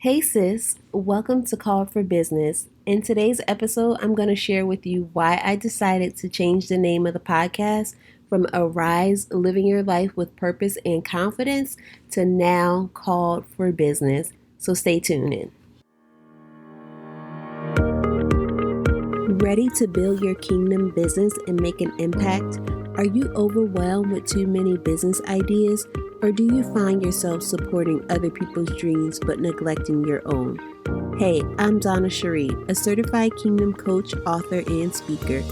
Hey sis, welcome to Call for Business. In today's episode, I'm going to share with you why I decided to change the name of the podcast from Arise Living Your Life with Purpose and Confidence to now Called for Business. So stay tuned in. Ready to build your kingdom business and make an impact? Are you overwhelmed with too many business ideas? Or do you find yourself supporting other people's dreams but neglecting your own? Hey, I'm Donna Cherie, a certified kingdom coach, author, and speaker.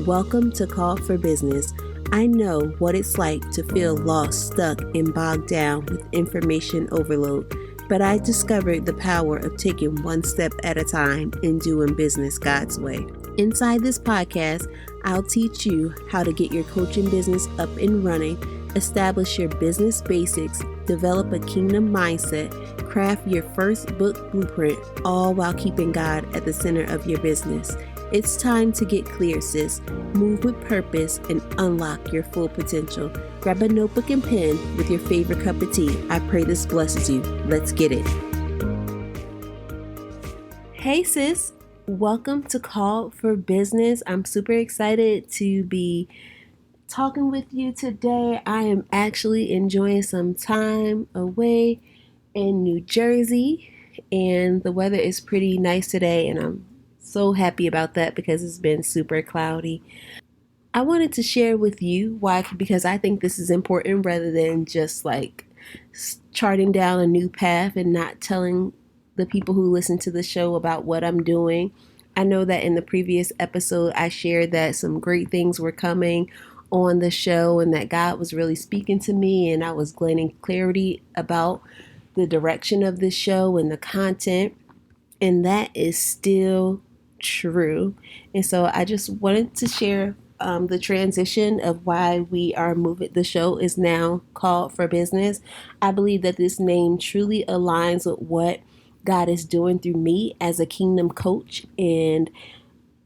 Welcome to Call for Business. I know what it's like to feel lost, stuck, and bogged down with information overload, but I discovered the power of taking one step at a time and doing business God's way. Inside this podcast, I'll teach you how to get your coaching business up and running, establish your business basics, develop a kingdom mindset, craft your first book blueprint, all while keeping God at the center of your business. It's time to get clear, sis. Move with purpose and unlock your full potential. Grab a notebook and pen with your favorite cup of tea. I pray this blesses you. Let's get it. Hey, sis. Welcome to Call for Business. I'm super excited to be talking with you today. I am actually enjoying some time away in New Jersey, and the weather is pretty nice today, and I'm so happy about that because it's been super cloudy. I wanted to share with you why, because I think this is important rather than just like charting down a new path and not telling the people who listen to the show about what I'm doing. I know that in the previous episode, I shared that some great things were coming on the show and that God was really speaking to me, and I was gaining clarity about the direction of this show and the content, and that is still true. And so I just wanted to share the transition of why we are moving. The show is now Called for Business. I believe that this name truly aligns with what God is doing through me as a kingdom coach and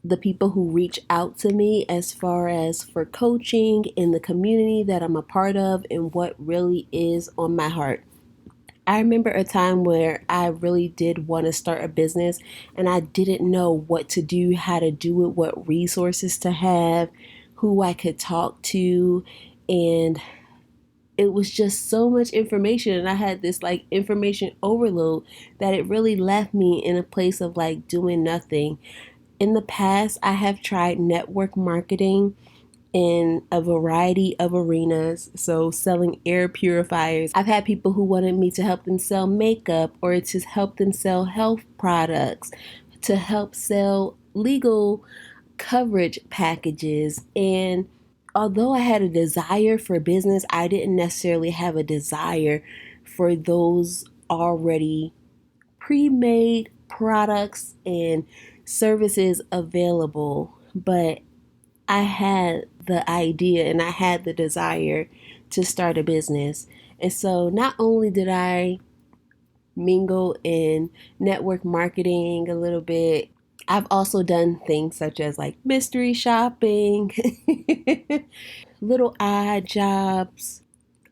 the people who reach out to me as far as for coaching in the community that I'm a part of and what really is on my heart. I remember a time where I really did want to start a business and I didn't know what to do, how to do it, what resources to have, who I could talk to, and it was just so much information, and I had this like information overload that it really left me in a place of like doing nothing. In the past, I have tried network marketing in a variety of arenas. So selling air purifiers. I've had people who wanted me to help them sell makeup or to help them sell health products, to help sell legal coverage packages. And although I had a desire for business, I didn't necessarily have a desire for those already pre-made products and services available. But I had the idea and I had the desire to start a business. And so not only did I mingle in network marketing a little bit, I've also done things such as like mystery shopping, little odd jobs,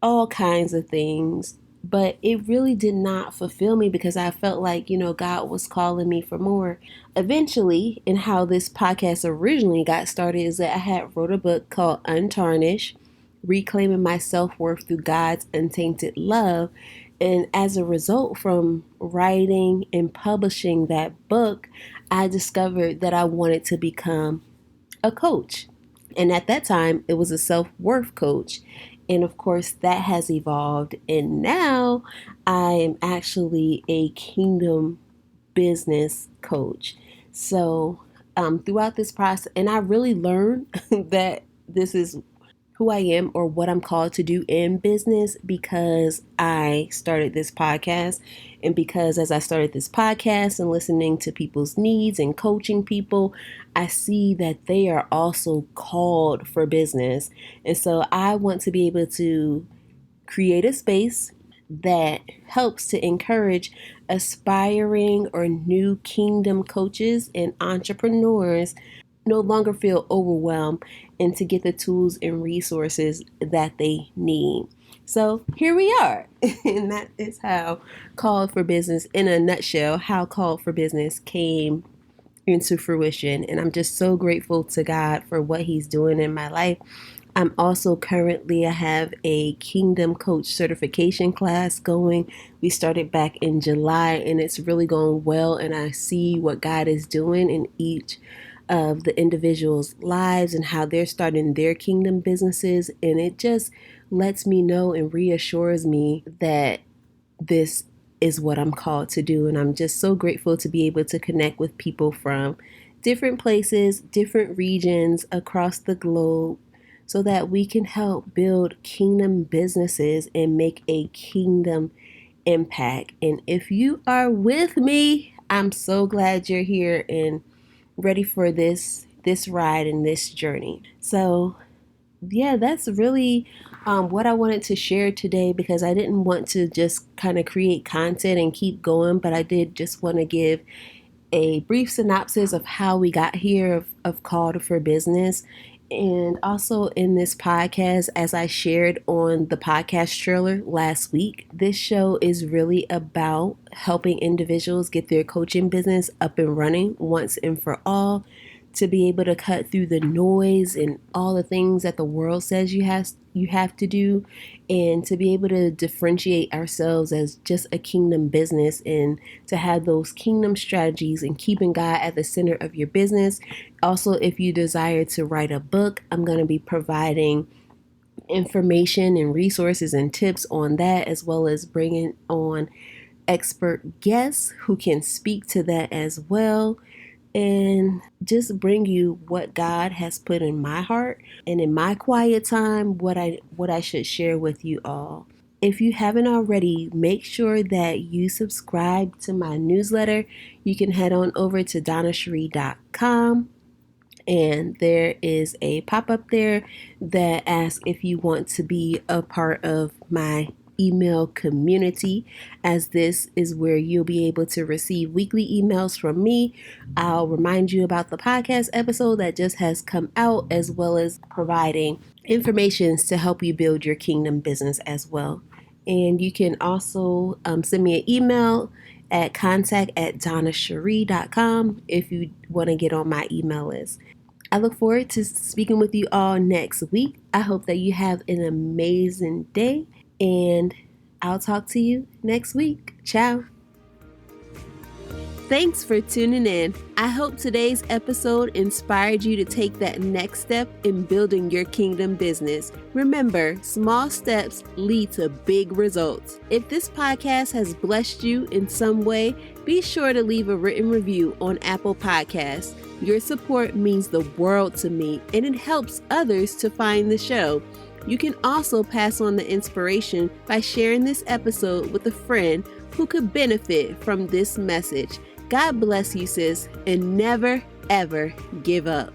all kinds of things. But it really did not fulfill me because I felt like, God was calling me for more. Eventually, and how this podcast originally got started is that I had wrote a book called Untarnished, Reclaiming My Self-Worth Through God's Untainted Love. And as a result from writing and publishing that book, I discovered that I wanted to become a coach. And at that time, it was a self-worth coach. And of course, that has evolved. And now I am actually a kingdom business coach. So throughout this process, and I really learned that this is who I am or what I'm called to do in business because I started this podcast. And because as I started this podcast and listening to people's needs and coaching people, I see that they are also called for business. And so I want to be able to create a space that helps to encourage aspiring or new kingdom coaches and entrepreneurs no longer feel overwhelmed and to get the tools and resources that they need. So here we are. And that is how Called for Business, in a nutshell, how Called for Business came into fruition. And I'm just so grateful to God for what He's doing in my life. I'm also I have a Kingdom Coach certification class going. We started back in July and it's really going well. And I see what God is doing in each of the individuals' lives and how they're starting their kingdom businesses. And it just lets me know and reassures me that this is what I'm called to do. And I'm just so grateful to be able to connect with people from different places, different regions across the globe, so that we can help build kingdom businesses and make a kingdom impact. And if you are with me, I'm so glad you're here and ready for this ride and this journey. So yeah, that's really what I wanted to share today, because I didn't want to just kind of create content and keep going, but I did just want to give a brief synopsis of how we got here of Called for Business. And also in this podcast, as I shared on the podcast trailer last week, this show is really about helping individuals get their coaching business up and running once and for all, to be able to cut through the noise and all the things that the world says you have to do, and to be able to differentiate ourselves as just a kingdom business, and to have those kingdom strategies and keeping God at the center of your business. Also, if you desire to write a book, I'm going to be providing information and resources and tips on that, as well as bringing on expert guests who can speak to that as well, and just bring you what God has put in my heart and in my quiet time, what I should share with you all. If you haven't already, make sure that you subscribe to my newsletter. You can head on over to donnacherie.com, and there is a pop-up there that asks if you want to be a part of my email community, as this is where you'll be able to receive weekly emails from me. I'll remind you about the podcast episode that just has come out, as well as providing information to help you build your kingdom business as well. And you can also send me an email at contact@donnacherie.com if you want to get on my email list. I look forward to speaking with you all next week. I hope that you have an amazing day, and I'll talk to you next week. Ciao. Thanks for tuning in. I hope today's episode inspired you to take that next step in building your kingdom business. Remember, small steps lead to big results. If this podcast has blessed you in some way, be sure to leave a written review on Apple Podcasts. Your support means the world to me, and it helps others to find the show. You can also pass on the inspiration by sharing this episode with a friend who could benefit from this message. God bless you, sis, and never, ever give up.